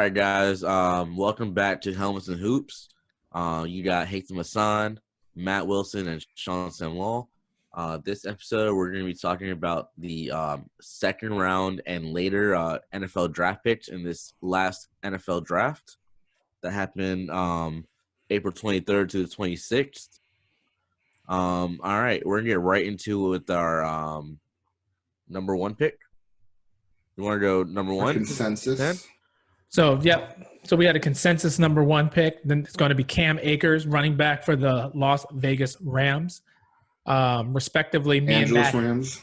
right, guys. Welcome back to Helmets and Hoops. You got Haitham Hassan, Matt Wilson, and Sean Samuel. This episode, we're going to be talking about the second round and later NFL draft picks in this last NFL draft that happened April 23rd to the 26th. All right, we're going to get right into it with our number one pick. You want to go number one? Consensus. Dan? So we had a consensus number one pick. Then it's going to be Cam Akers, running back for the Las Vegas Rams. Respectively, me Angeles and Matt. Rams.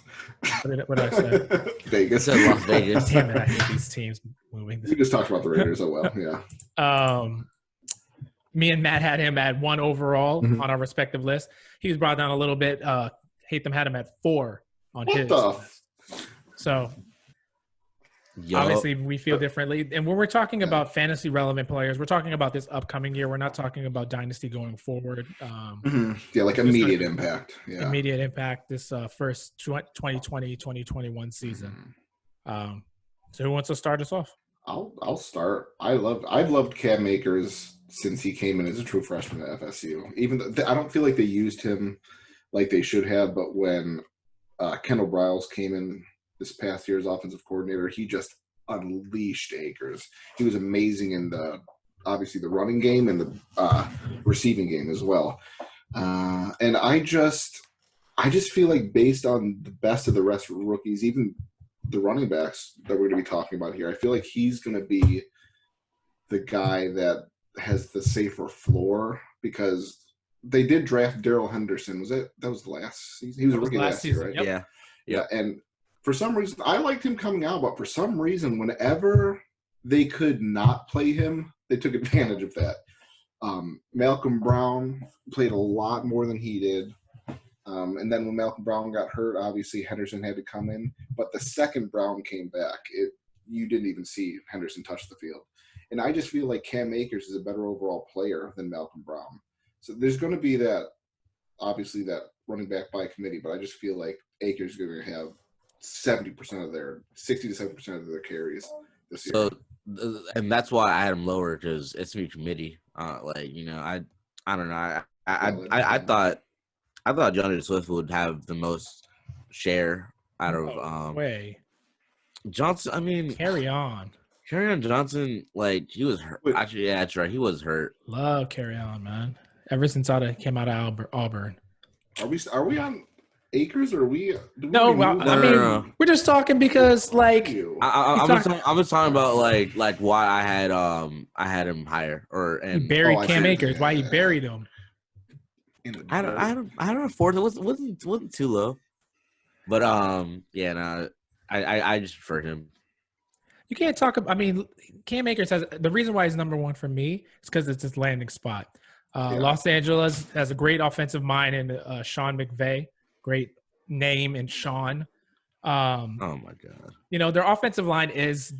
What did I say? Vegas. I said Las Vegas. Damn it, I hate these teams moving. We just talked about the Raiders. Oh, well, yeah. Me and Matt had him at 1 overall on our respective list. He was brought down a little bit. Haitham had him at 4 on his. So obviously we feel differently. And when we're talking about fantasy relevant players, we're talking about this upcoming year. We're not talking about dynasty going forward. Yeah, like immediate impact. Yeah. Immediate impact this first 2020-2021 season. So who wants to start us off? I'll start. I've loved Cam Akers since he came in as a true freshman at FSU. Even though I don't feel like they used him like they should have, but when Kendall Briles came in this past year's offensive coordinator, he just unleashed Akers. He was amazing in obviously the running game and the receiving game as well. And I just feel like based on the best of the rest of the rookies, even the running backs that we're going to be talking about here, I feel like he's going to be the guy that has the safer floor, because they did draft Darrell Henderson. That was the last season? He was a rookie last year, right? Yep. Yeah. And for some reason, I liked him coming out, but for some reason, whenever they could not play him, they took advantage of that. Malcolm Brown played a lot more than he did. And then when Malcolm Brown got hurt, obviously Henderson had to come in. But the second Brown came back, you didn't even see Henderson touch the field. And I just feel like Cam Akers is a better overall player than Malcolm Brown. So there's going to be that running back by committee, but I just feel like Akers is going to have 60 to 70% of their carries this year. So, and that's why I had him lower, because it's me committee. I don't know. I thought Johnny Swift would have the most share out of Johnson. I mean, Carry on Johnson, like, he was hurt. Actually, yeah, that's right. He was hurt. Love Carry On, man. Ever since came out of Auburn. Are we on Akers, or are we? No, we're just talking because, like, I'm just talking about like why I had him higher, you buried Cam Akers. Why you buried him? I don't afford it. Wasn't too low, but I just preferred him. You can't talk about. I mean, Cam Akers has the reason why he's number one for me is because it's his landing spot. Los Angeles has a great offensive mind in Sean McVay. Great name in Sean. Oh my God! You know, their offensive line is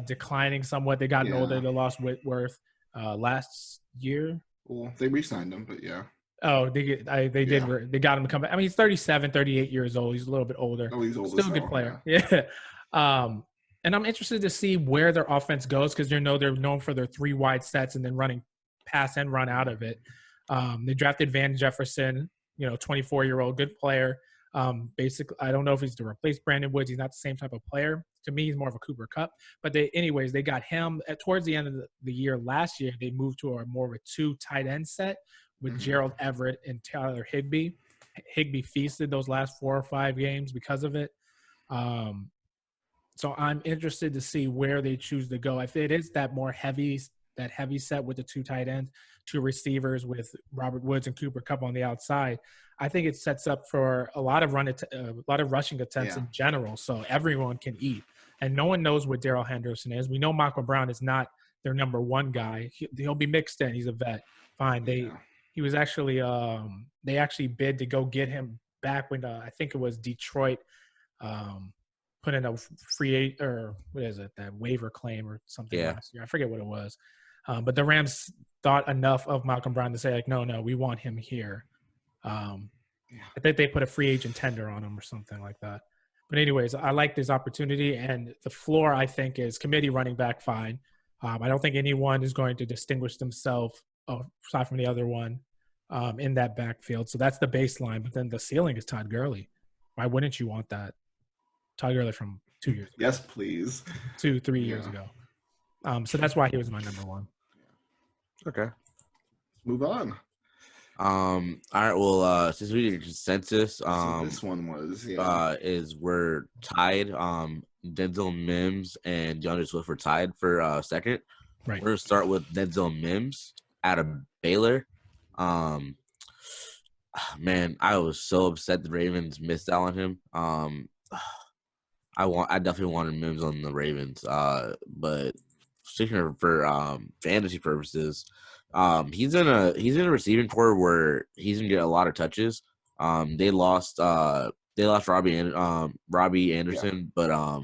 declining somewhat. They got older. They lost Whitworth last year. Well, they re-signed him, but yeah. Oh, they did. They got him to come back. I mean, he's 37, 38 years old. He's a little bit older. Oh, he's older. Still a good player. Yeah. And I'm interested to see where their offense goes, because they're known for their 3 wide sets and then running pass and run out of it. They drafted Van Jefferson, 24-year-old, good player. Basically, I don't know if he's to replace Brandon Woods. He's not the same type of player. To me, he's more of a Cooper Kupp. But they got him towards the end of the year last year. They moved to more of a 2 tight end set with Gerald Everett and Tyler Higbee. Higbee feasted those last 4 or 5 games because of it. So I'm interested to see where they choose to go. If it is that heavy set with the 2 tight ends, 2 receivers with Robert Woods and Cooper Kupp on the outside, I think it sets up for a lot of rushing attempts in general, so everyone can eat. And no one knows what Darrell Henderson is. We know Malcolm Brown is not their number 1 guy. He'll be mixed in. He's a vet. Fine. He was actually they actually bid to go get him back when I think it was Detroit put in a that waiver claim or something last year. I forget what it was. But the Rams thought enough of Malcolm Brown to say, like, no, we want him here. I think they put a free agent tender on him or something like that. But anyways, I like this opportunity, and the floor, I think, is committee running back fine. I don't think anyone is going to distinguish themselves aside from the other one in that backfield. So that's the baseline. But then the ceiling is Todd Gurley. Why wouldn't you want that? Todd Gurley from 2 years ago. Yes, please. 3 years ago. So that's why he was my number one. Okay. Move on. All right. Well, since we did consensus, So this one was is we're tied. Denzel Mims and DeAndre Swift were tied for second. Right. We're gonna start with Denzel Mims out of Baylor. Man, I was so upset the Ravens missed out on him. I definitely wanted Mims on the Ravens. But sticking for fantasy purposes, he's in a receiving core where he's gonna get a lot of touches. They lost Robbie Anderson, but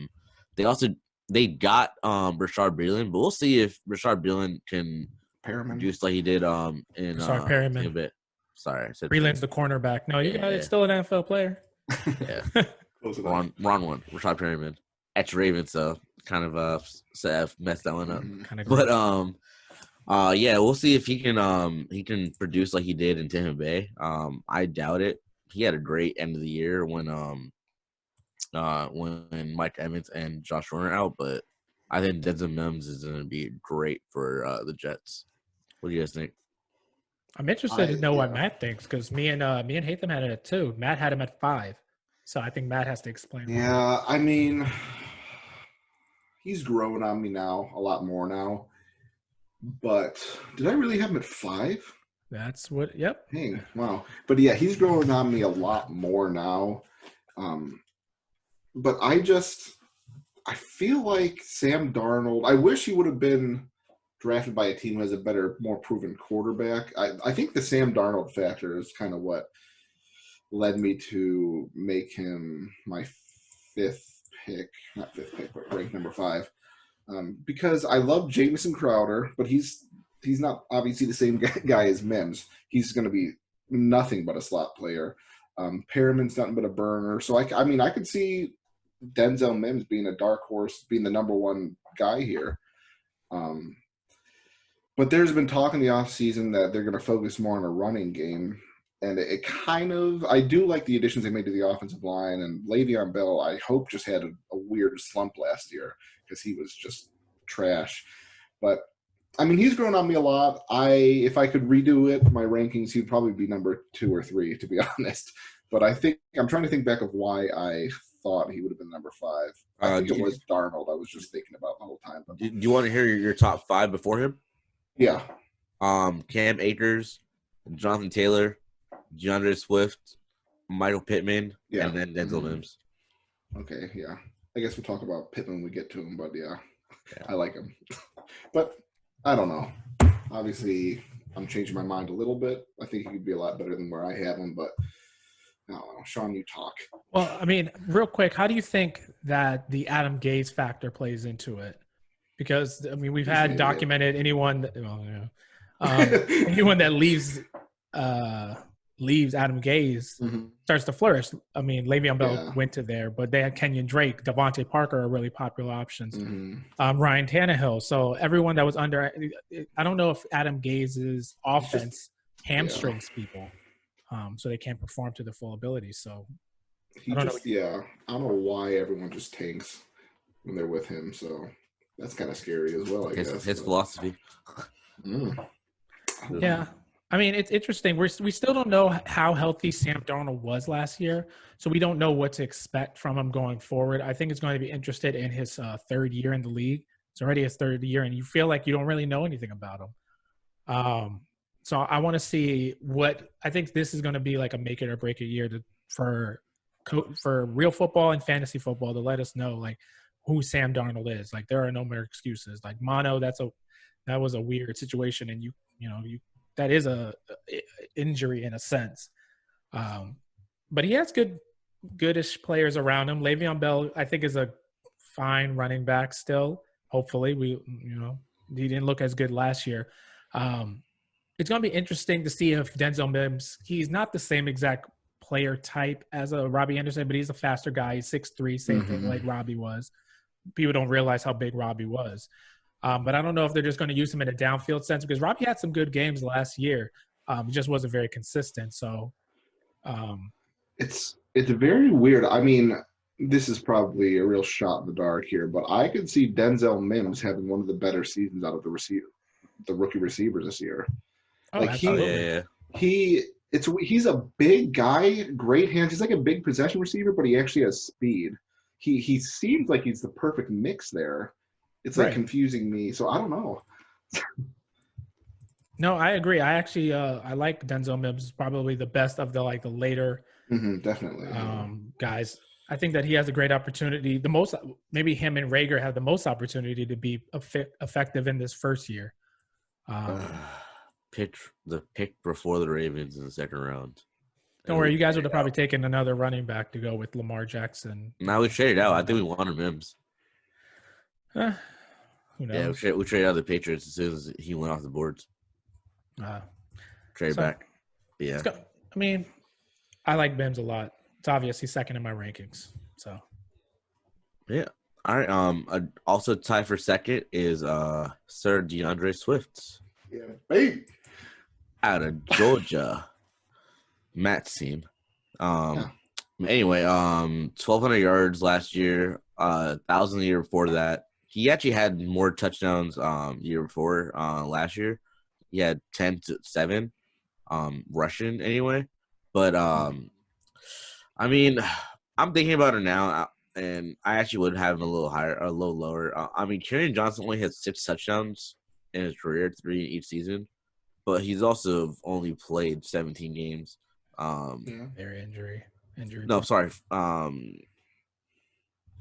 they got Rashard Breeland, but we'll see if Rashard Breeland can produce like he did in Perriman. a bit. Sorry, I said Breeland's the cornerback. No, it's still an NFL player. Yeah. wrong one. Rashad Perriman. Ex Raven, so kind of messed that one up. Kind of but yeah, we'll see if he can produce like he did in Tampa Bay. I doubt it. He had a great end of the year when Mike Evans and Josh Warner out, but I think Denzel Mims is going to be great for the Jets. What do you guys think? I'm interested to know what Matt thinks because me and Hatham had it at 2. Matt had him at 5, so I think Matt has to explain. Yeah, I mean, he's growing on me now a lot more now. But did I really have him at 5? That's what. Yep. Dang, wow. But yeah, he's growing on me a lot more now. But I feel like Sam Darnold. I wish he would have been drafted by a team who has a better, more proven quarterback. I think the Sam Darnold factor is kind of what led me to make him my 5th pick, not 5th pick, but ranked number 5. Because I love Jamison Crowder, but he's not obviously the same guy as Mims. He's going to be nothing but a slot player. Perriman's nothing but a burner. So I mean, I could see Denzel Mims being a dark horse, being the number 1 guy here. But there's been talk in the offseason that they're going to focus more on a running game. And it kind of – I do like the additions they made to the offensive line. And Le'Veon Bell, I hope, just had a weird slump last year because he was just trash. But, I mean, he's grown on me a lot. If I could redo it, my rankings, he'd probably be number 2 or 3, to be honest. But I'm trying to think back of why I thought he would have been number 5. I think it was Darnold I was just thinking about the whole time. But, do you want to hear your top 5 before him? Yeah. Cam Akers, Jonathan Taylor, DeAndre Swift, Michael Pittman, and then Denzel Mims. Okay, yeah. I guess we'll talk about Pittman when we get to him, but yeah. I like him. But I don't know. Obviously, I'm changing my mind a little bit. I think he could be a lot better than where I have him, but I don't know. Sean, you talk. Well, I mean, real quick, how do you think that the Adam Gase factor plays into it? Because, I mean, we've had documented anyone that leaves Adam Gase starts to flourish. I mean, Le'Veon Bell went to there, but they had Kenyon Drake, Devontae Parker are really popular options. Ryan Tannehill. So everyone that was under – I don't know if Adam Gase's offense hamstrings people so they can't perform to their full ability. So I don't know why everyone just tanks when they're with him. So that's kind of scary as well, I guess. His philosophy. Yeah. I mean, it's interesting. We still don't know how healthy Sam Darnold was last year, so we don't know what to expect from him going forward. I think it's going to be interested in his 3rd year in the league. It's already his 3rd year, and you feel like you don't really know anything about him. So I want to see what – I think this is going to be like a make it or break it year for real football and fantasy football to let us know, like, who Sam Darnold is. Like, there are no more excuses. Like, mono, that was a weird situation, and you that is a injury in a sense. But he has goodish players around him. Le'Veon Bell, I think, is a fine running back still. Hopefully, he didn't look as good last year. It's going to be interesting to see if Denzel Mims, he's not the same exact player type as a Robbie Anderson, but he's a faster guy. He's 6'3", same thing like Robbie was. People don't realize how big Robbie was. But I don't know if they're just going to use him in a downfield sense because Robbie had some good games last year. He just wasn't very consistent. So It's very weird. I mean, this is probably a real shot in the dark here, but I could see Denzel Mims having one of the better seasons out of the rookie receivers this year. oh, Like absolutely. he's a big guy, great hands. He's like a big possession receiver, but he actually has speed. He seems like he's the perfect mix there. It's like Right. confusing me, so I don't know. No, I agree. I actually I like Denzel Mims, probably the best of the later Definitely. guys. I think that he has a great opportunity. The most, maybe him and Rager have the most opportunity to be effective in this first year. Pick before the Ravens in the second round. Don't worry, you guys would have probably taken another running back to go with Lamar Jackson. Now we traded out. I think we wanted Mims. Who knows? Yeah, we traded out the Patriots as soon as he went off the boards. Trade back. Yeah. I mean, I like Mims a lot. It's obvious he's second in my rankings. So. Yeah. All right. Also tied for second is Sir DeAndre Swift. Yeah, babe. Out of Georgia. Matt's team. Anyway, 1,200 yards last year, 1,000 the year before that. He actually had more touchdowns year before last year. He had 10-7 rushing anyway. But I mean, I'm thinking about it now, and I actually would have him a little higher, a little lower. I mean, Kerryon Johnson only had 6 touchdowns in his career, 3 each season, but he's also only played 17 games. Very injury. No, sorry,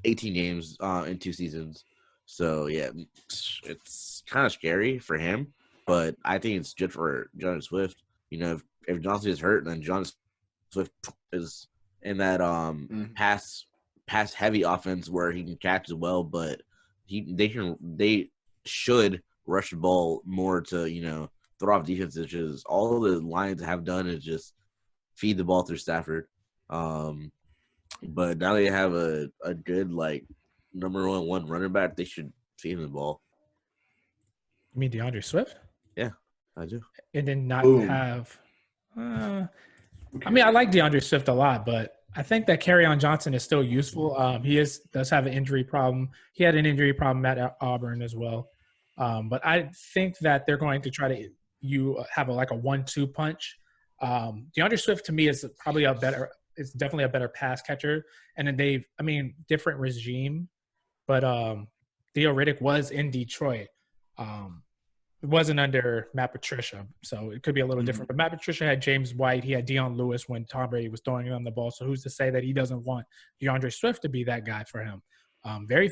18 games in 2 seasons. So yeah, it's kind of scary for him, but I think it's good for John Swift. You know, if Johnson is hurt, then John Swift is in that pass heavy offense where he can catch as well, but they should rush the ball more to throw off defenses. Just all the Lions have done is just feed the ball through Stafford. But now they have a good number one running back. They should feed him the ball. You mean DeAndre Swift? Yeah, I do. And then not have. I mean, I like DeAndre Swift a lot, but I think that Kerryon Johnson is still useful. He does have an injury problem. He had an injury problem at Auburn as well. But I think that they're going to try to have a 1-2 punch. DeAndre Swift to me is probably it's definitely a better pass catcher. And then different regime, but Theo Riddick was in Detroit. It wasn't under Matt Patricia, so it could be a little different. But Matt Patricia had James White. He had Deion Lewis when Tom Brady was throwing him the ball. So who's to say that he doesn't want DeAndre Swift to be that guy for him? Very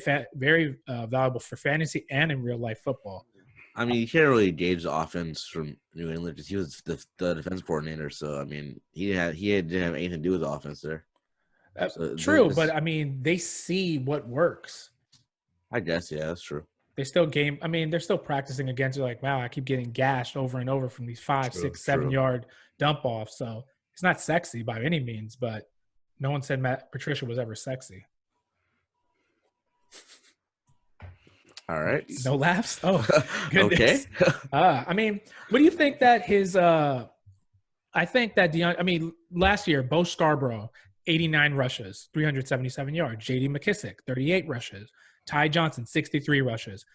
valuable for fantasy and in real life football. I mean, you can't really gauge the offense from New England because he was the defense coordinator. So I mean, he didn't have anything to do with the offense there. True, but I mean, they see what works. I guess, yeah, that's true. They still they're still practicing against it. Like, wow, I keep getting gashed over and over from these 5, 6, 7 yard dump offs. So it's not sexy by any means, but no one said Matt Patricia was ever sexy. All right. No laughs? Oh, goodness. Okay. I mean, what do you think that I think that last year, Bo Scarborough, 89 rushes, 377 yards. J.D. McKissick, 38 rushes. Ty Johnson, 63 rushes.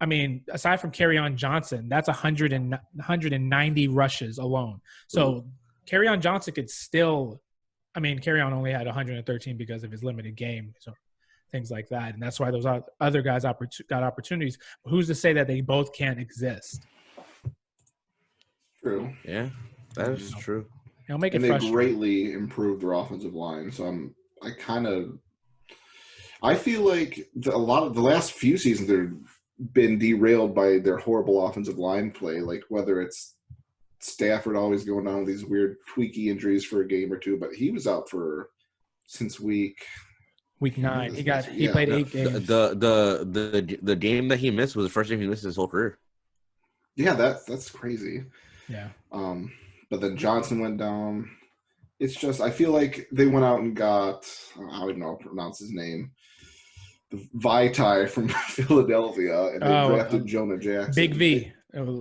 I mean, aside from Kerryon Johnson, that's 190 rushes alone. So Kerryon Johnson could still – Kerryon only had 113 because of his limited game, so things like that. And that's why those other guys got opportunities. But who's to say that they both can't exist? True. Yeah, that is true. It'll make it frustrating. They greatly improved their offensive line. So I feel like a lot of the last few seasons they've been derailed by their horrible offensive line play. Like whether it's Stafford always going down with these weird tweaky injuries for a game or two, but he was out since week 9. He played 8 games. The game that he missed was the first game he missed his whole career. Yeah, that's crazy. Yeah. But then Johnson went down. It's just I feel like they went out and got I don't know how to pronounce his name. Vitae from Philadelphia, and they drafted Jonah Jackson. Big V.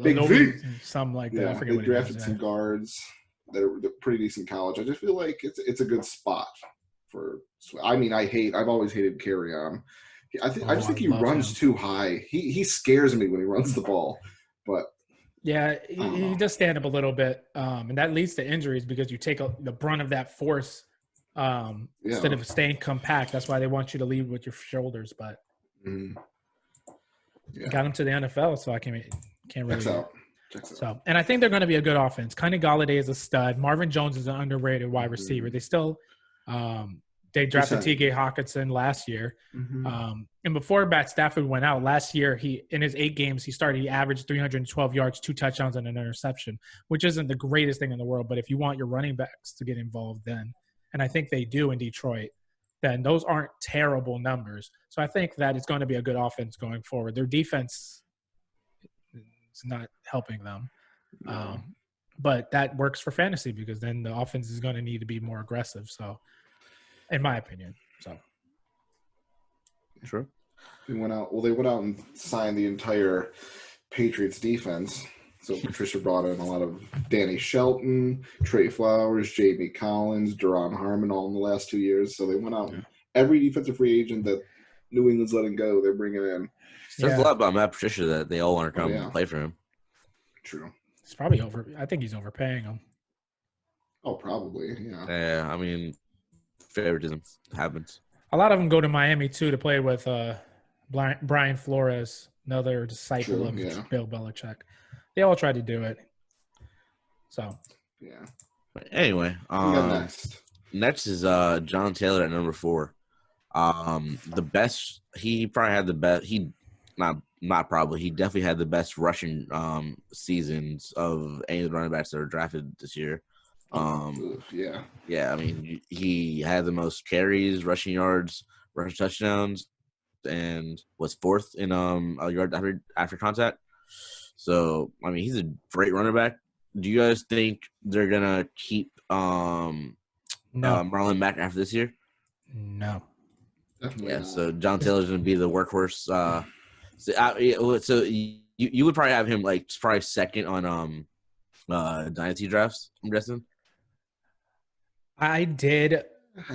Big V. Something like that. Yeah, I forget they what drafted it is. some guards that are pretty decent college. I just feel like it's a good spot for. I mean, I've always hated Carry On. I just think he runs too high. He scares me when he runs the ball, but. Yeah, he does stand up a little bit, and that leads to injuries because you take the brunt of that force instead of staying compact. That's why they want you to lead with your shoulders. But got him to the NFL, so I can't really. Checks out. So, and I think they're going to be a good offense. Kenny Golladay is a stud. Marvin Jones is an underrated wide receiver. They still they drafted T.J. Hawkinson last year. And before Matt Stafford went out last year, in his 8 games he averaged 312 yards, 2 touchdowns, and an interception, which isn't the greatest thing in the world. But if you want your running backs to get involved, then, and I think they do in Detroit, then those aren't terrible numbers. So I think that it's going to be a good offense going forward. Their defense is not helping them. But that works for fantasy because then the offense is going to need to be more aggressive. So, in my opinion, True. They went out and signed the entire Patriots defense. So Patricia brought in a lot of Danny Shelton, Trey Flowers, Jamie Collins, Duron Harmon all in the last 2 years. So they went out and every defensive free agent that New England's letting go, they're bringing in. Says a lot about Matt Patricia that they all want to come and play for him. True. It's probably I think he's overpaying him. Oh, probably, yeah. Yeah, I mean, favoritism happens. A lot of them go to Miami, too, to play with Brian Flores, another disciple of Bill Belichick. They all tried to do it. So. Yeah. But anyway. Next is John Taylor at number 4. The best – he probably had the best – he definitely had the best rushing seasons of any of the running backs that were drafted this year. Yeah, I mean, he had the most carries, rushing yards, rushing touchdowns, and was 4th in a yard after contact. So, I mean, he's a great running back. Do you guys think they're gonna keep Marlon Mack after this year? No. Definitely not. So John Taylor's gonna be the workhorse. So you would probably have him like probably second on dynasty drafts, I'm guessing. I did.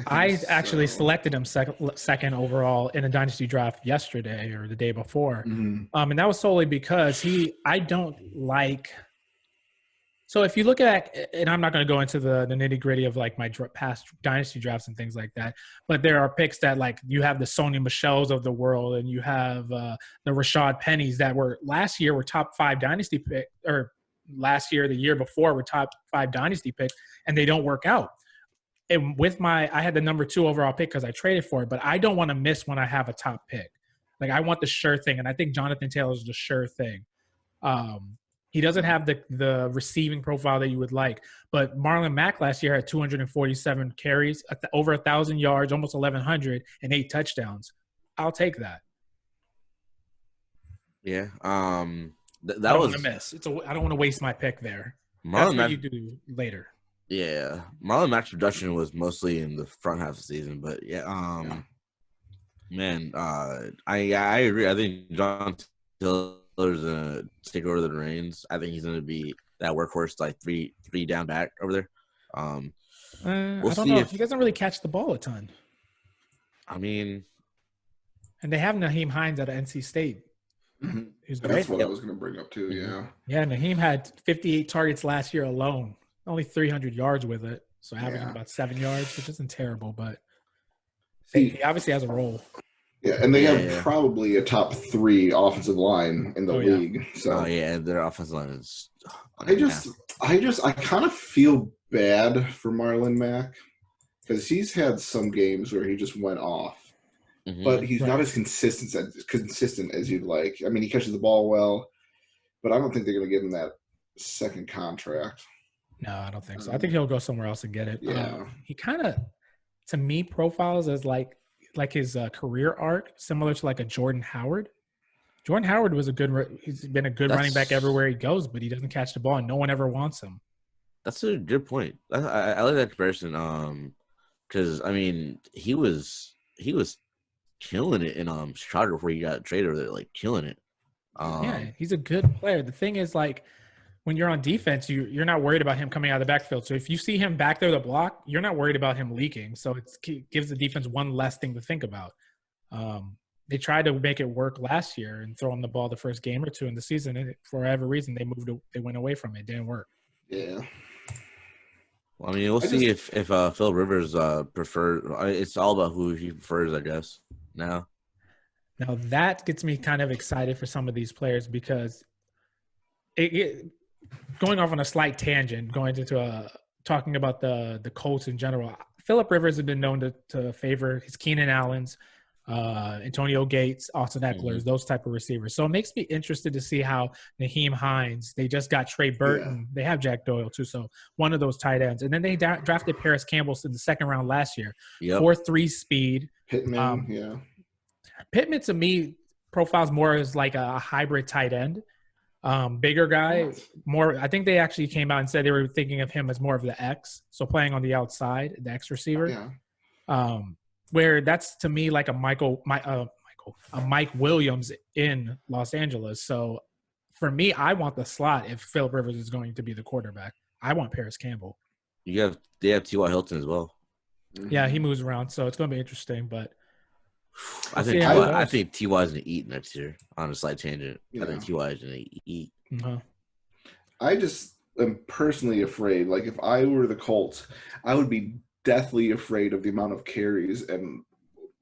I actually selected him second overall in a dynasty draft yesterday or the day before, and that was solely because I don't like. So if you look at, and I'm not going to go into the nitty gritty of like my past dynasty drafts and things like that, but there are picks that like you have the Sony Michels of the world, and you have the Rashad Pennies that were last year were top 5 dynasty pick, or last year, the year before were top 5 dynasty picks, and they don't work out. And I had the number 2 overall pick because I traded for it, but I don't want to miss when I have a top pick. Like I want the sure thing, and I think Jonathan Taylor is the sure thing. He doesn't have the receiving profile that you would like, but Marlon Mack last year had 247 carries, over 1,000 yards, almost 1,100, and 8 touchdowns. I'll take that. Yeah. I don't want to miss. I don't want to waste my pick there. That's what you do later. Yeah, Marlon Mack's production was mostly in the front half of the season, but man, I agree. I think John Taylor's gonna take over the reins. I think he's gonna be that workhorse, like three down back over there. I don't know. He doesn't really catch the ball a ton. I mean, and they have Naheem Hines at NC State. Who's great. That's what I was gonna bring up too. Yeah. Yeah, Naheem had 58 targets last year alone. Only 300 yards with it, so averaging about 7 yards, which isn't terrible, but he obviously has a role. Yeah, and they have probably a top 3 offensive line in the league. So their offensive line is. I kind of feel bad for Marlon Mack because he's had some games where he just went off, but he's not as consistent as you'd like. I mean, he catches the ball well, but I don't think they're going to give him that second contract. No, I don't think so. I think he'll go somewhere else and get it. Yeah. He kind of, to me, profiles as like his career arc, similar to like a Jordan Howard. Jordan Howard was he's been a good running back everywhere he goes, but he doesn't catch the ball, and no one ever wants him. That's a good point. I like that comparison. Because I mean, he was killing it in Chicago before he got traded. They're like killing it. Yeah, he's a good player. The thing is, like, when you're on defense, you're not worried about him coming out of the backfield. So if you see him back there to block, you're not worried about him leaking. So it gives the defense one less thing to think about. They tried to make it work last year and throw him the ball the first game or two in the season, and for whatever reason, they went away from it. It didn't work. Yeah. Well, I mean, we'll see if Phil Rivers it's all about who he prefers, I guess. Now that gets me kind of excited for some of these players because going off on a slight tangent, going into talking about the Colts in general. Phillip Rivers has been known to favor his Keenan Allens, Antonio Gates, Austin Eckler's, those type of receivers. So it makes me interested to see how Naheem Hines, they just got Trey Burton. Yeah. They have Jack Doyle too. So one of those tight ends. And then they drafted Paris Campbell in the second round last year. 4.3 speed. Pittman, Pittman to me profiles more as like a hybrid tight end. Bigger guy, more. I think they actually came out and said they were thinking of him as more of the X, so playing on the outside, the X receiver. Yeah. Where that's to me like a Mike Williams in Los Angeles. So for me, I want the slot if Phillip Rivers is going to be the quarterback. I want Paris Campbell. They have T.Y. Hilton as well. Yeah, he moves around, so it's going to be interesting. But I think T.Y. is going to eat next year. On a slight tangent, I think T.Y. is going to eat. Uh-huh. I just am personally afraid. Like if I were the Colts, I would be deathly afraid of the amount of carries and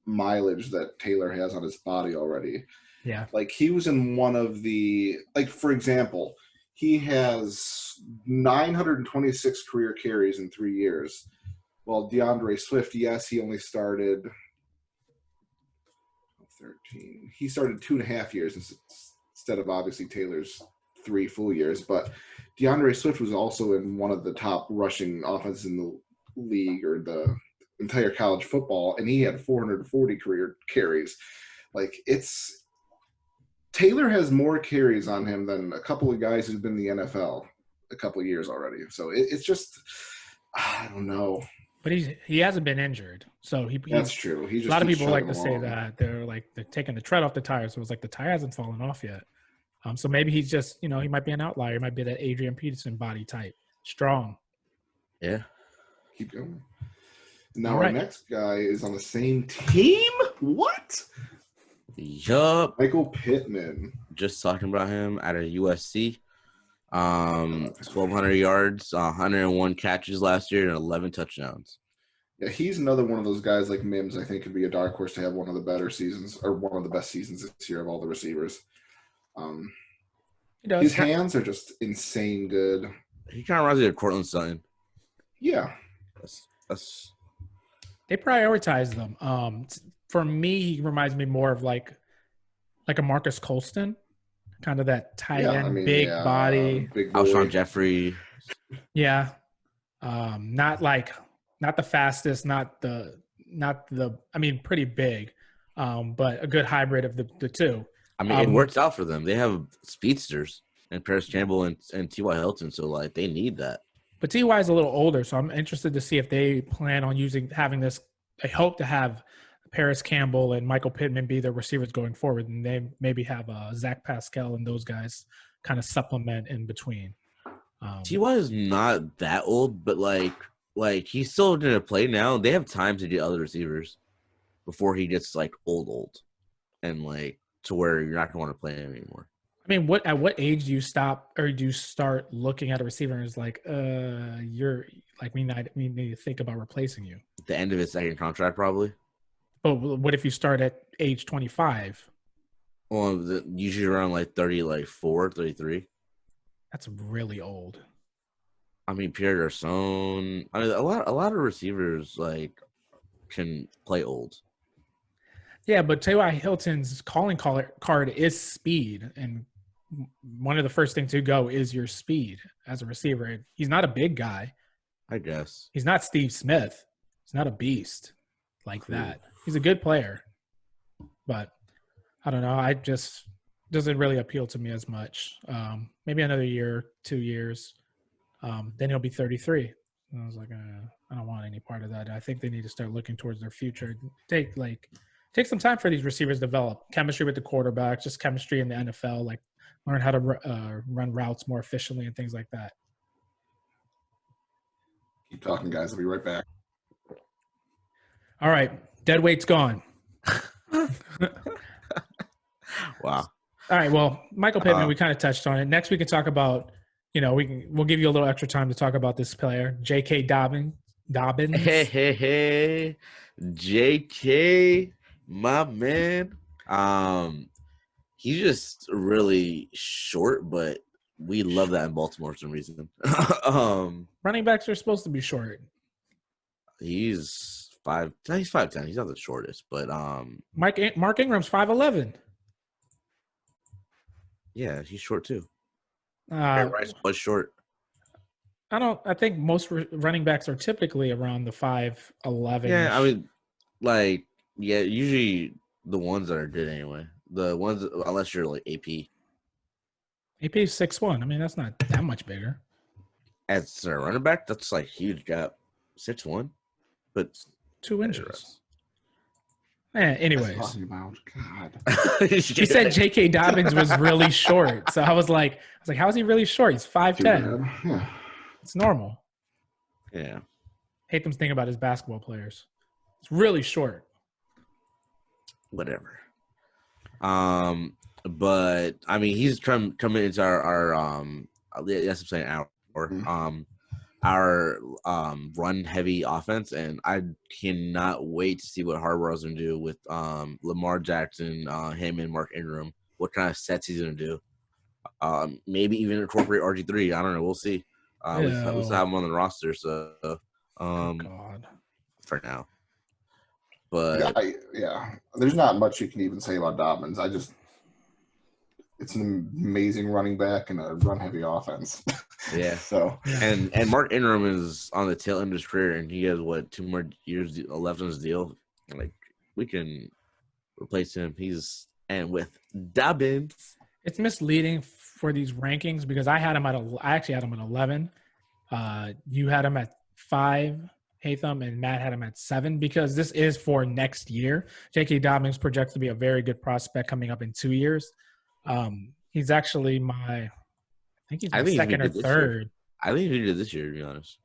mileage that Taylor has on his body already. Yeah. Like he was in one of the, like for example, he has 926 career carries in 3 years. Well, DeAndre Swift, yes, he only started 13. He started 2.5 years instead of obviously Taylor's 3 full years. But DeAndre Swift was also in one of the top rushing offenses in the league or the entire college football, and he had 440 career carries. Like Taylor has more carries on him than a couple of guys who've been in the NFL a couple of years already. So it's just, I don't know. But he hasn't been injured, so that's true. A lot of people like to say that they're taking the tread off the tire. So it's like the tire hasn't fallen off yet. So maybe he's just, he might be an outlier. He might be that Adrian Peterson body type, strong. Yeah. Keep going. Now our next guy is on the same team. What? Yup. Michael Pittman. Just talking about him out of USC. 1,200 yards, 101 catches last year, and 11 touchdowns. Yeah, he's another one of those guys like Mims. I think could be a dark horse to have one of the better seasons or one of the best seasons this year of all the receivers. His hands are just insane good. He kind of reminds me of Cortland Sutton. Yeah, that's. They prioritize them. For me, he reminds me more of like a Marcus Colston. Kind of that tight end, big body. Alshon Jeffrey. Yeah. Not the fastest, pretty big, but a good hybrid of the two. I mean, it works out for them. They have speedsters and Paris Campbell and T.Y. Hilton, so they need that. But T.Y. is a little older, so I'm interested to see if they plan on having this. I hope to have Paris Campbell and Michael Pittman be their receivers going forward, and they maybe have Zach Pascal and those guys kind of supplement in between. T.Y. is not that old, but he's still going to play now. They have time to get other receivers before he gets old, and to where you're not going to want to play him anymore. I mean, at what age do you stop or do you start looking at a receiver and it's we need to think about replacing you? At the end of his second contract, probably. But what if you start at age 25? Well, usually around 34, 33. That's really old. I mean, Pierre Garçon. I mean, a lot of receivers can play old. Yeah, but T.Y. Hilton's calling card is speed, and one of the first things to go is your speed as a receiver. He's not a big guy. I guess. He's not Steve Smith. He's not a beast like that. He's a good player, but I don't know. I just doesn't really appeal to me as much. Maybe another year, 2 years. Then he'll be 33. And I was like, I don't want any part of that. I think they need to start looking towards their future. Take Take some time for these receivers to develop chemistry with the quarterback, just chemistry in the NFL, like learn how to run routes more efficiently and things like that. Keep talking, guys. I'll be right back. All right, dead weight's gone. Wow. All right, well, Michael Pittman, we kind of touched on it. Next, we can talk about, we'll give you a little extra time to talk about this player, J.K. Dobbins. Hey, J.K., my man. He's just really short, but we love that in Baltimore for some reason. Running backs are supposed to be short. He's 5'10". He's 5'10". He's not the shortest, but Mark Ingram's 5'11". Yeah, he's short too. Rice was short. I think most running backs are typically around the 5'11". Yeah, I mean, usually the ones that are good anyway. The ones, unless you're like AP. AP is 6'1". I mean, that's not that much bigger. As a running back, that's like huge gap. 6'1", but 2 inches. Anyways. God. He said J.K. Dobbins was really short. So I was like, how is he really short? He's 5'10". Yeah. It's normal. Yeah. Hatham's thinking about his basketball players. It's really short. Whatever. But I mean, he's coming into our yes, I'm saying our run heavy offense, and I cannot wait to see what Harbaugh's gonna do with Lamar Jackson, him and Mark Ingram. What kind of sets he's gonna do? Maybe even incorporate RG3. I don't know. We'll see. We still have him on the roster, so God. For now. But yeah, there's not much you can even say about Dobbins. It's an amazing running back and a run-heavy offense. Yeah. So and Mark Ingram is on the tail end of his career, and he has 2 more years left on his deal. Like, we can replace him. And with Dobbins, it's misleading for these rankings because I actually had him at 11. You had him at 5, Hatham, and Matt had him at 7 because this is for next year. J.K. Dobbins projects to be a very good prospect coming up in 2 years. He's actually I think he's second or third. I think he did this year, to be honest.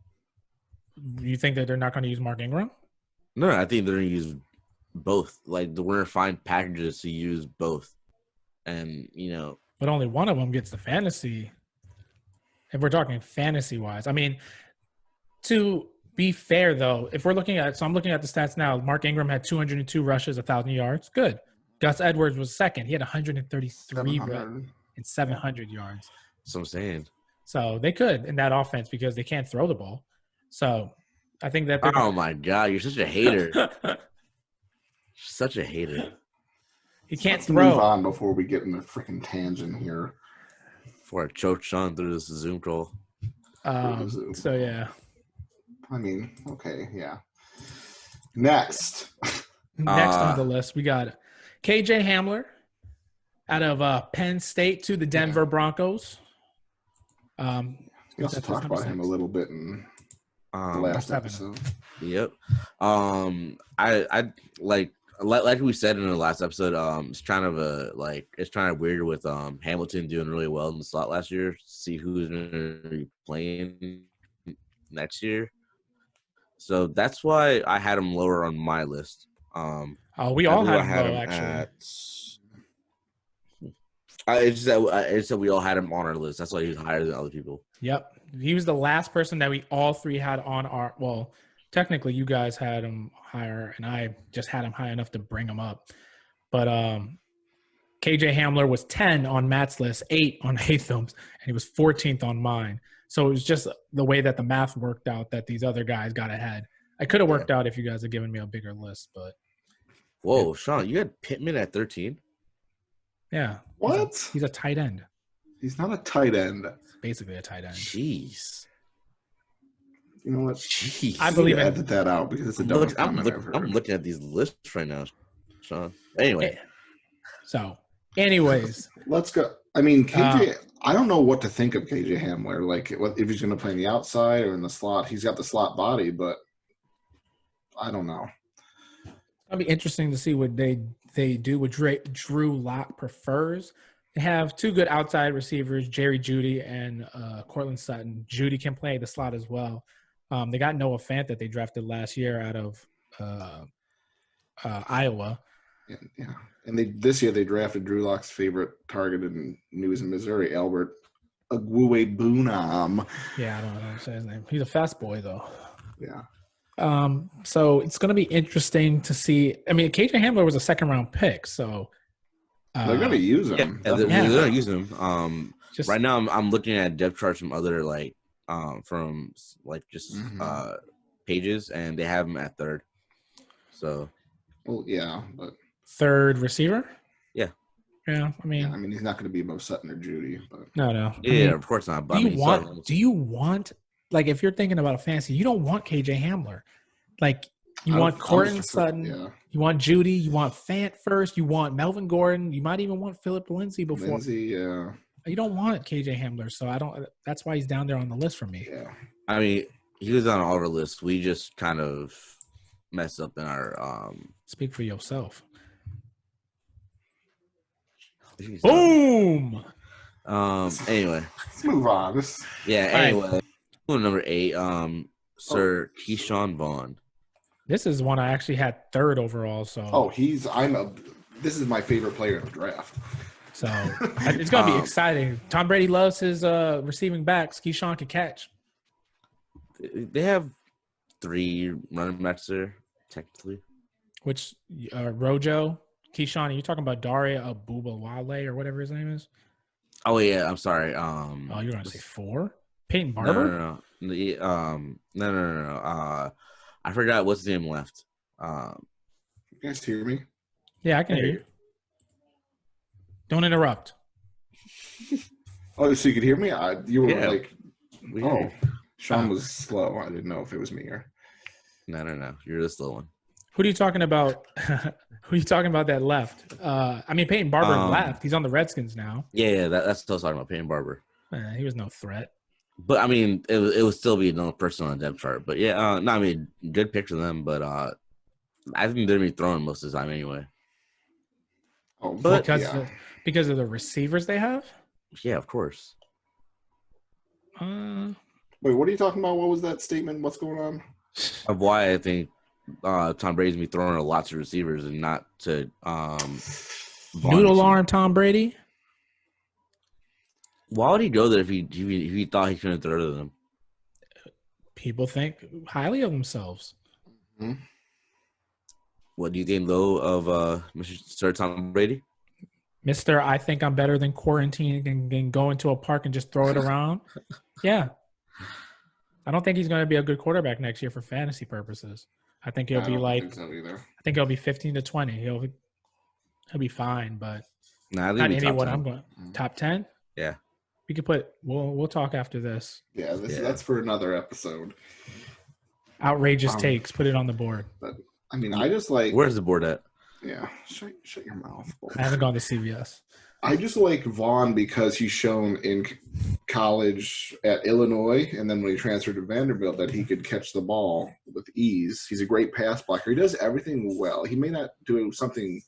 You think that they're not going to use Mark Ingram? No, I think they're going to use both. Like, we're going to find packages to use both. And, But only one of them gets the fantasy. If we're talking fantasy-wise. I mean, to be fair, though, if we're looking at – so I'm looking at the stats now. Mark Ingram had 202 rushes, 1,000 yards. Good. Gus Edwards was second. He had 133 and 700 yards. That's what I'm saying. So they could in that offense because they can't throw the ball. So I think that. Oh my God, you're such a hater. Such a hater. He can't Let's throw. Move on before we get in a freaking tangent here. Before I choke Sean through this Zoom call. So yeah. I mean, okay, yeah. Next on the list, we got KJ Hamler out of Penn State to the Denver Broncos. We also talked about him a little bit in the last episode. Yep. I like we said in the last episode. It's kind of weird with Hamilton doing really well in the slot last year. See who's going to be playing next year. So that's why I had him lower on my list. We all had him low, actually. It's that we all had him on our list. That's why he was higher than other people. Yep. He was the last person that we all three had on our – well, technically you guys had him higher, and I just had him high enough to bring him up. But KJ Hamler was 10 on Matt's list, 8 on Hatham's, and he was 14th on mine. So it was just the way that the math worked out that these other guys got ahead. I could have worked out if you guys had given me a bigger list, but – Whoa, Sean, you had Pittman at 13? Yeah. What? He's a tight end. He's not a tight end. Basically a tight end. Jeez. You know what? Jeez. I believe in edit that out because it's a dumb comment I've heard. I'm looking at these lists right now, Sean. Anyway. So, anyways. Let's go. I mean, KJ, I don't know what to think of KJ Hamler. Like, if he's going to play in the outside or in the slot. He's got the slot body, but I don't know. It'll be interesting to see what they do with Drew Lock prefers. They have two good outside receivers, Jerry Jeudy and Cortland Sutton. Jeudy can play the slot as well. They got Noah Fant that they drafted last year out of Iowa. Yeah. And this year they drafted Drew Lock's favorite target in News in Missouri, Albert Agwuwe-Bunam. Yeah, I don't know how to say his name. He's a fast boy, though. Yeah. So it's going to be interesting to see. I mean, KJ Hamler was a second-round pick, so they're going to use him. Yeah, they're going to use him. Right now, I'm looking at depth charts from other pages, and they have him at third. So, well, yeah, but third receiver. Yeah, I mean, he's not going to be above Sutton or Judy, but no. Yeah, of course not. But do you want like if you're thinking about a fantasy, you don't want KJ Hamler, like you want Cortland Sutton, you want Judy, you want Fant first, you want Melvin Gordon, you might even want Philip Lindsay before. Yeah. You don't want KJ Hamler, so I don't. That's why he's down there on the list for me. Yeah. I mean, he was on all our lists. We just kind of messed up in our. Speak for yourself. Boom. Anyway, let's move on. Anyway, number 8. Sir Keyshawn Vaughn. This is one I actually had third overall. So. This is my favorite player in the draft. So it's gonna be exciting. Tom Brady loves his receiving backs. Keyshawn can catch. They have 3 running backs there, technically. Which Rojo, Keyshawn, are you talking about Daria Abubawale or whatever his name is? Oh yeah, I'm sorry. You're gonna say 4? Peyton Barber? No. I forgot what's his name left. You guys hear me? Yeah, I can hear you. Don't interrupt. Oh, so you could hear me? You were like, weird. Sean was slow. I didn't know if it was me or. No. You're the slow one. Who are you talking about? Who are you talking about that left? Peyton Barber left. He's on the Redskins now. Yeah, that's what I was talking about, Peyton Barber. He was no threat. But, I mean, it would still be another person on the depth chart. But, yeah, good pick for them. But I think they're going to be throwing most of the time anyway. Oh, but because of the receivers they have? Yeah, of course. Wait, what are you talking about? What was that statement? What's going on? Of why I think Tom Brady's going to be throwing to lots of receivers and not to noodle arm Tom Brady? Why would he go there if he thought he couldn't throw to them? People think highly of themselves. Mm-hmm. What do you think, though, of Mr. Sir Tom Brady? Mr. I think I'm better than quarantine and go into a park and just throw it around? Yeah. I don't think he's going to be a good quarterback next year for fantasy purposes. I think he'll be like – I think he'll be 15 to 20. He'll be fine, but not anyone I'm going – top 10? Yeah. We could put – we'll talk after this. Yeah, that's for another episode. Outrageous takes. Put it on the board. But I just like – where's the board at? Yeah, shut your mouth. I haven't gone to CVS. I just like Vaughn because he's shown in college at Illinois and then when he transferred to Vanderbilt that he could catch the ball with ease. He's a great pass blocker. He does everything well. He may not do anything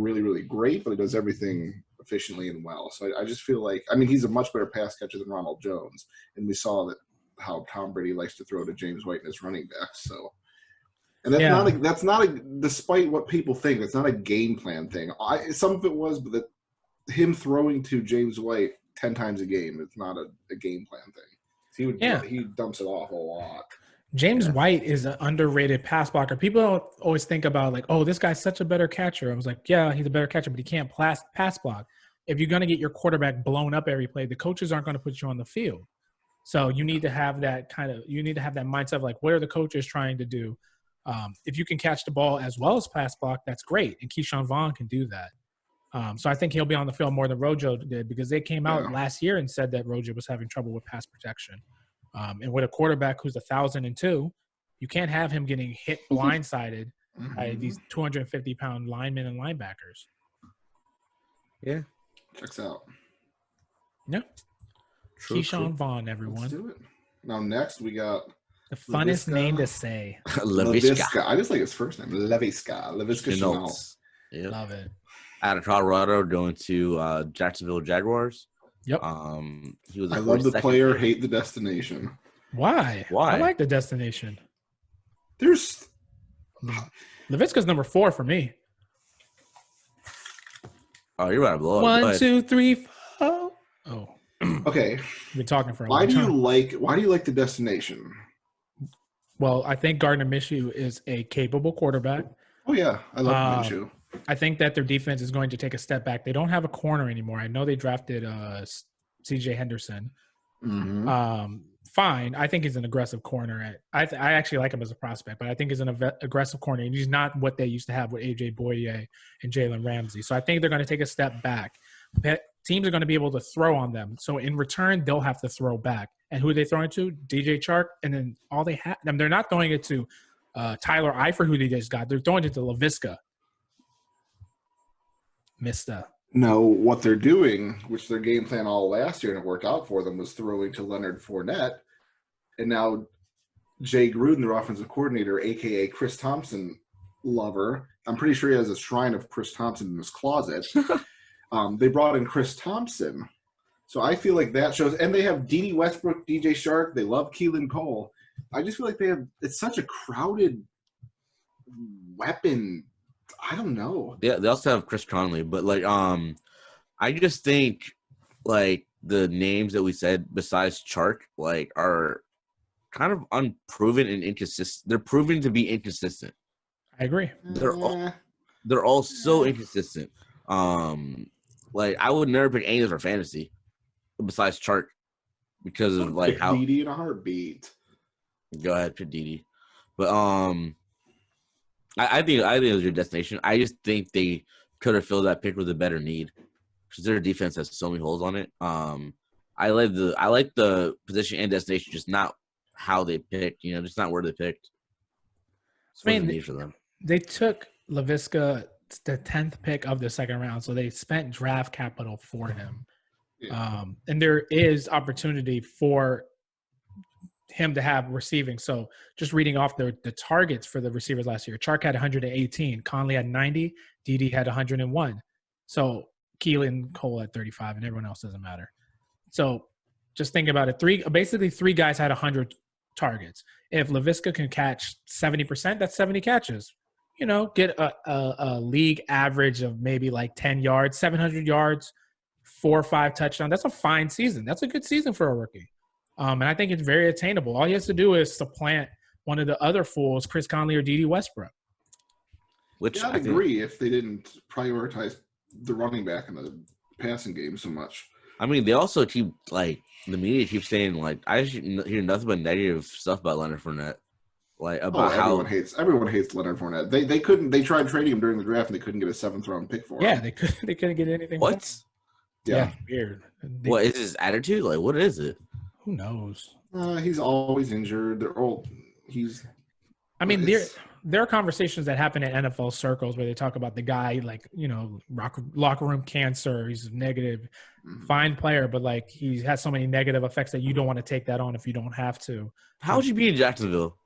really, really great, but he does everything efficiently and well. So I just feel like he's a much better pass catcher than Ronald Jones, and we saw how Tom Brady likes to throw to James White and his running backs. So. And that's not a despite what people think, it's not a game plan thing. Some of it was, but him throwing to James White 10 times a game, it's not a game plan thing. He dumps it off a lot. James White is an underrated pass blocker. People don't always think about like, oh, this guy's such a better catcher. I was like, yeah, he's a better catcher, but he can't pass block. If you're going to get your quarterback blown up every play, the coaches aren't going to put you on the field. So you need to have that mindset of like, what are the coaches trying to do? If you can catch the ball as well as pass block, that's great. And Keyshawn Vaughn can do that. So I think he'll be on the field more than Rojo did because they came out last year and said that Rojo was having trouble with pass protection. And with a quarterback who's 1,002, you can't have him getting hit blindsided by these 250-pound linemen and linebackers. Yeah. Checks out. Yeah. Keyshawn Vaughn, everyone. Let's do it. Now, next we got The funnest Laviska. name to say. Laviska. I just like his first name. Laviska Chanel. Yep. Love it. Out of Colorado, going to Jacksonville Jaguars. Yep. He was. I love the player, hate the destination. Why? Why? I like the destination. There's Laviska's number 4 for me. Oh, you're about to blow up. 1, 2, 3, 4. Oh. okay. We've been talking for a Why long do time. you like the destination? Well, I think Gardner Minshew is a capable quarterback. Oh yeah, I love Minshew. I think that their defense is going to take a step back. They don't have a corner anymore. I know they drafted C.J. Henderson. Mm-hmm. Fine. I think he's an aggressive corner. I actually like him as a prospect, but I think he's an aggressive corner, and he's not what they used to have with A.J. Boye and Jalen Ramsey. So I think they're going to take a step back. Teams are going to be able to throw on them. So in return, they'll have to throw back. And who are they throwing to? DJ Chark. And then all they have – they're not throwing it to Tyler Eifert, who they just got. They're throwing it to Laviska. Mista. No, what they're doing, which their game plan all last year and it worked out for them, was throwing to Leonard Fournette. And now Jay Gruden, their offensive coordinator, a.k.a. Chris Thompson lover, I'm pretty sure he has a shrine of Chris Thompson in his closet. They brought in Chris Thompson. So I feel like that shows – and they have D.D. Westbrook, DJ Shark. They love Keelan Cole. I just feel like they have – it's such a crowded weapon – I don't know. Yeah, they also have Chris Conley, but I just think the names that we said besides Chark are kind of unproven and inconsistent. They're proven to be inconsistent. I agree. They're all so inconsistent. I would never pick any of for fantasy besides Chark because of how DD in a heartbeat. Go ahead, pick DD, but I think it was your destination. I just think they could have filled that pick with a better need because their defense has so many holes on it. I like the position and destination, just not how they picked. Just not where they picked. I mean, need for them. They took Laviska the 10th pick of the second round, so they spent draft capital for him. Yeah. And there is opportunity for him to have receiving. So just reading off the targets for the receivers last year, Chark had 118, Conley had 90, DD had 101. So Keelan Cole had 35, and everyone else doesn't matter. So just think about it. Basically three guys had 100 targets. If Laviska can catch 70%, that's 70 catches. Get a league average of maybe 10 yards, 700 yards, 4 or 5 touchdowns. That's a fine season. That's a good season for a rookie. And I think it's very attainable. All he has to do is supplant one of the other fools, Chris Conley or D.D. Westbrook. Which I'd agree if they didn't prioritize the running back in the passing game so much. I mean, they also keep the media keeps saying I hear nothing but negative stuff about Leonard Fournette, about how everyone hates Leonard Fournette. They tried trading him during the draft and they couldn't get a 7th round pick for him. Yeah, they couldn't get anything. What? Yeah, weird. What is his attitude? What is it? Who knows? He's always injured. They're old. There are conversations that happen in NFL circles where they talk about the guy, locker room cancer. He's negative, fine player, but he has so many negative effects that you don't want to take that on if you don't have to. How would you be in Jacksonville?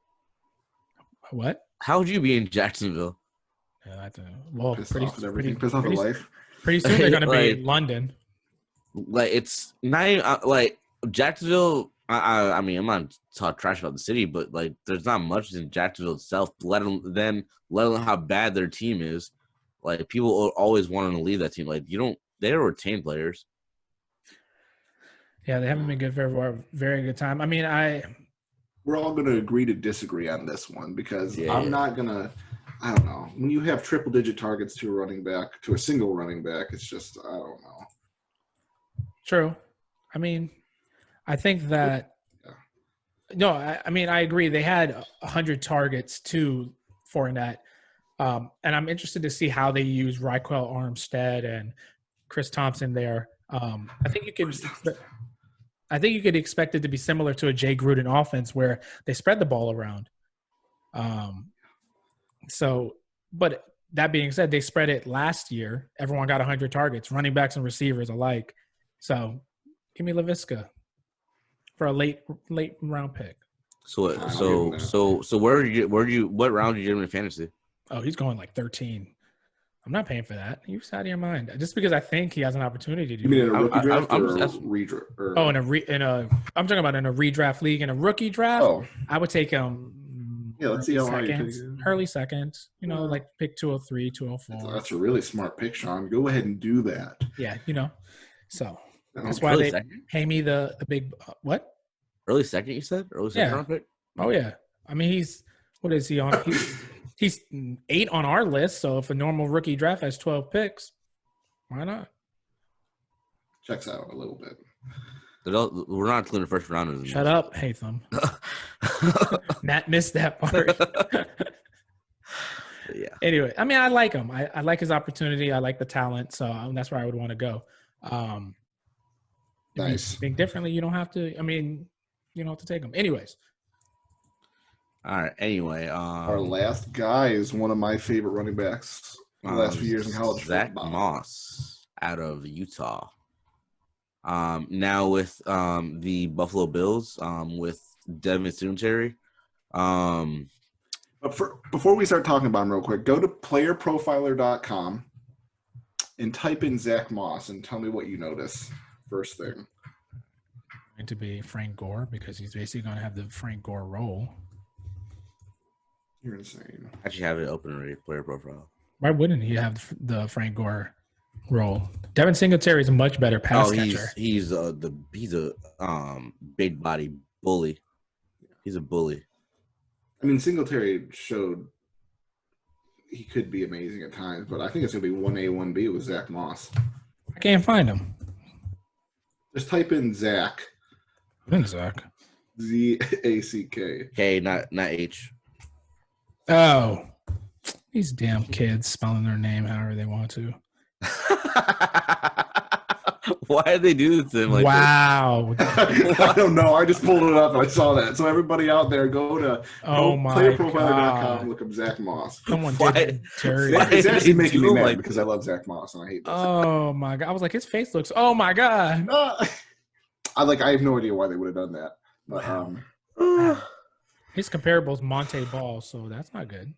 What? How would you be in Jacksonville? Yeah, well, pissed off at everything. Pissed off at life. Pretty soon they're going to be in London. It's not even, Jacksonville. I mean, I'm not talking trash about the city, but there's not much in Jacksonville itself. Let alone how bad their team is. People always wanting to leave that team. They don't retain players. Yeah, they haven't been good for a very good time. I mean, we're all going to agree to disagree on this one because I'm not going to. I don't know. When you have triple-digit targets to a single running back, it's just I don't know. True. I mean, I think that no, I agree. They had 100 targets to Fournette, and I'm interested to see how they use Raquel Armstead and Chris Thompson there. I think you could expect it to be similar to a Jay Gruden offense where they spread the ball around. But that being said, they spread it last year. Everyone got 100 targets, running backs and receivers alike. So give me Laviska for a late round pick. So Fine, I'll give him that. what round did you get him in fantasy? Oh, he's going like 13. I'm not paying for that. You're out of your mind. Just because I think he has an opportunity to You mean in do. a rookie draft I'm or just a asking. redraft? Oh, I'm talking about in a redraft league. In a rookie draft, Oh, I would take him yeah. Let's see how high you take. early seconds. Well, Like pick 203, 204. That's a really smart pick, Sean. Go ahead and do that. Yeah, so that's Okay. why Early they second? pay me the big what? Early second, you said? Early second Yeah. round pick? Oh yeah. I mean, what is he on? He's 8 on our list. So if a normal rookie draft has 12 picks, why not? Checks out a little bit. We're not including first rounders. Shut up, Hatham. Matt missed that part. Yeah. Anyway, I mean, I like him. I like his opportunity. I like the talent. So that's where I would want to go. If Nice. you think differently, you don't have to. I mean, you don't have to take him. Anyways. All right. Anyway, Our last guy is one of my favorite running backs in the last few years in college Zach football. Moss out of Utah. Now with the Buffalo Bills, with Devin Singletary. But before we start talking about him real quick, go to playerprofiler.com and type in Zach Moss and tell me what you notice first thing. Going to be Frank Gore because he's basically going to have the Frank Gore role. You're insane. I actually have it open already, player profile. Why wouldn't he have the Frank Gore role? Devin Singletary is a much better pass catcher. He's a big body bully. He's a bully. I mean, Singletary showed he could be amazing at times, but I think it's going to be 1A, 1B with Zach Moss. I can't find him. Just type in Zach. Zach. Z-A-C-K. K, not H. Oh, these damn kids spelling their name however they want to. Why did they do this to him like wow. I don't know. I just pulled it up and I saw that. So everybody out there, go to playerprofiler.com and look up Zach Moss. Someone did Terry. It's actually making me mad like because I love Zach Moss and I hate this. Oh my god! I was like, his face looks. Oh my god! I have no idea why they would have done that. But his comparable is Monte Ball, so that's not good.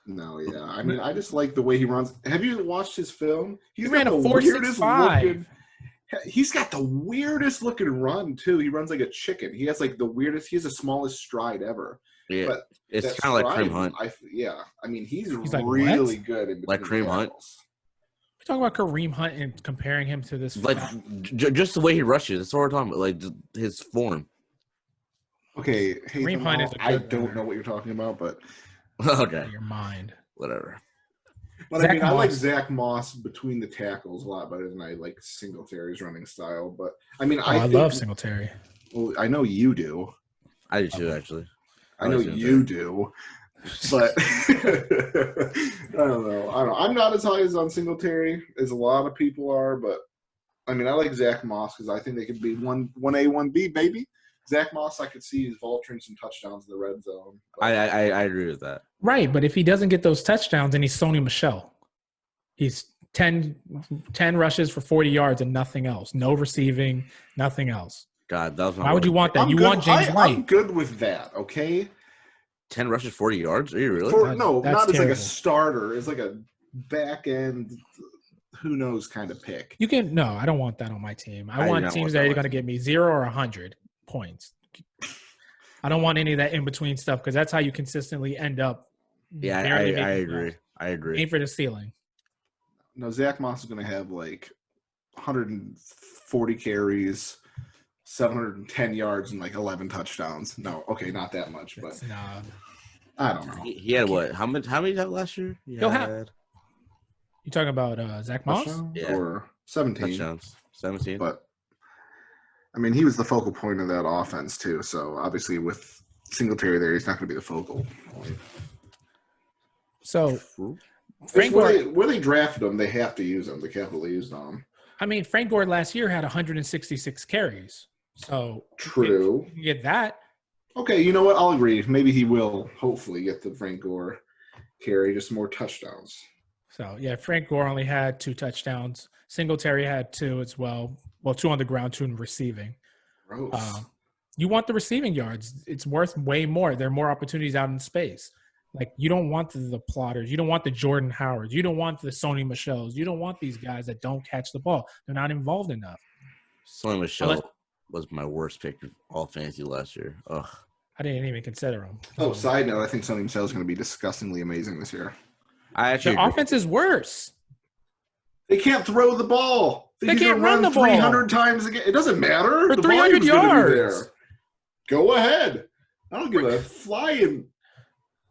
No, yeah. I mean, I just like the way he runs. Have you watched his film? He ran a 4.65. He's got the weirdest looking run too. He runs like a chicken. He has like the weirdest. He has the smallest stride ever. Yeah, but it's kind of like Kareem Hunt. I mean, he's like, really good in like Kareem Hunt. We're talking about Kareem Hunt and comparing him to this. Like just the way he rushes. That's what we're talking about. Like his form. Okay, Kareem Hunt is. I don't know what you're talking about, but okay, your mind. Whatever. But Zach I mean, Moss. I like Zach Moss between the tackles a lot better than I like Singletary's running style. But I mean, I love Singletary. Well, I know you do. I do too, actually. I know you do. But I don't know. I'm not as high as on Singletary as a lot of people are. But I mean, I like Zach Moss because I think they could be 1A, 1B, baby. Zach Moss, I could see he's vulturing some touchdowns in the red zone. I agree with that. Right, but if he doesn't get those touchdowns, then he's Sony Michel. He's 10 rushes for 40 yards and nothing else. No receiving, nothing else. God, that was why would you want that? Want James White. I'm good with that, okay? 10 rushes, 40 yards? Are you really? Not terrible. as like a starter. It's like a back end, who knows kind of pick. I don't want that on my team. I want teams that are going to give me 0 or 100 points. I don't want any of that in between stuff because that's how you consistently end up. Yeah, I agree. I agree. Aim for the ceiling. No, Zach Moss is going to have like 140 carries, 710 yards, and like 11 touchdowns. No, okay, not that much, but I don't know. He had what? How many did he have last year? You talking about Zach Moss? Yeah. Or 17. Touchdowns. 17. But I mean, he was the focal point of that offense too. So obviously, with Singletary there, he's not going to be the focal point. So, Frank Gore, where they drafted him, they have to use him. They capitalized on him. I mean, Frank Gore last year had 166 carries. So true. You get that. Okay, you know what? I'll agree. Maybe he will hopefully get the Frank Gore carry, just more touchdowns. So yeah, Frank Gore only had 2 touchdowns. Singletary had 2 as well. Well, 2 on the ground, 2 in receiving. Gross. You want the receiving yards. It's worth way more. There are more opportunities out in space. Like, you don't want the plotters. You don't want the Jordan Howards. You don't want the Sony Michels. You don't want these guys that don't catch the ball. They're not involved enough. Sony Michel was my worst pick of all fantasy last year. Ugh. I didn't even consider him. Oh, side note, I think Sony Michel is going to be disgustingly amazing this year. I actually The offense is worse. They can't throw the ball. They can't run the ball 300 times again. It doesn't matter. for The 300 volume's gonna be yards. there. Go ahead. I don't give a flying.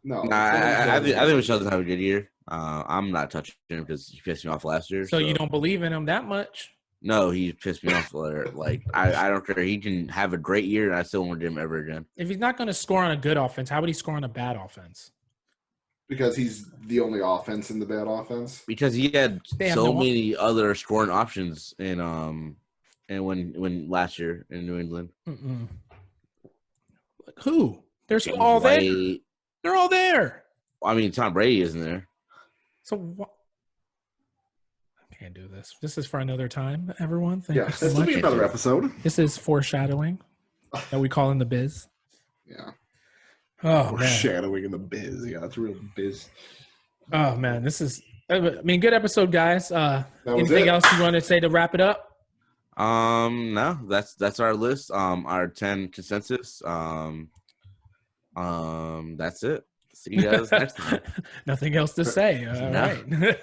No. I think Michel doesn't have a good year. I'm not touching him because he pissed me off last year. So you don't believe in him that much? No, he pissed me off. Like I don't care. He can have a great year, and I still won't do him ever again. If he's not going to score on a good offense, how would he score on a bad offense? Because he's the only offense in the bad offense. Because he had They have so no- many other scoring options and when last year in New England. Mm-mm. Who? They're all there. White. They're all there. I mean, Tom Brady isn't there. So what? I can't do this. This is for another time, everyone. Thank you Yes, so this will much. be another episode. This is foreshadowing that we call in the biz. Yeah. Oh, We're man. shadowing in the biz. Yeah, it's real biz. Oh, man. This is, I mean, good episode, guys. was Anything it. else you want to say to wrap it up? No, that's our list. Our 10 consensus. That's it. See you guys next time. Nothing else to say. All No. right.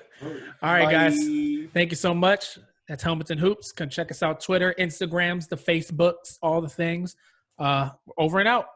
All right, guys. Bye. Thank you so much. That's Helmets and Hoops. Come check us out. Twitter, Instagrams, the Facebooks, all the things. Over and out.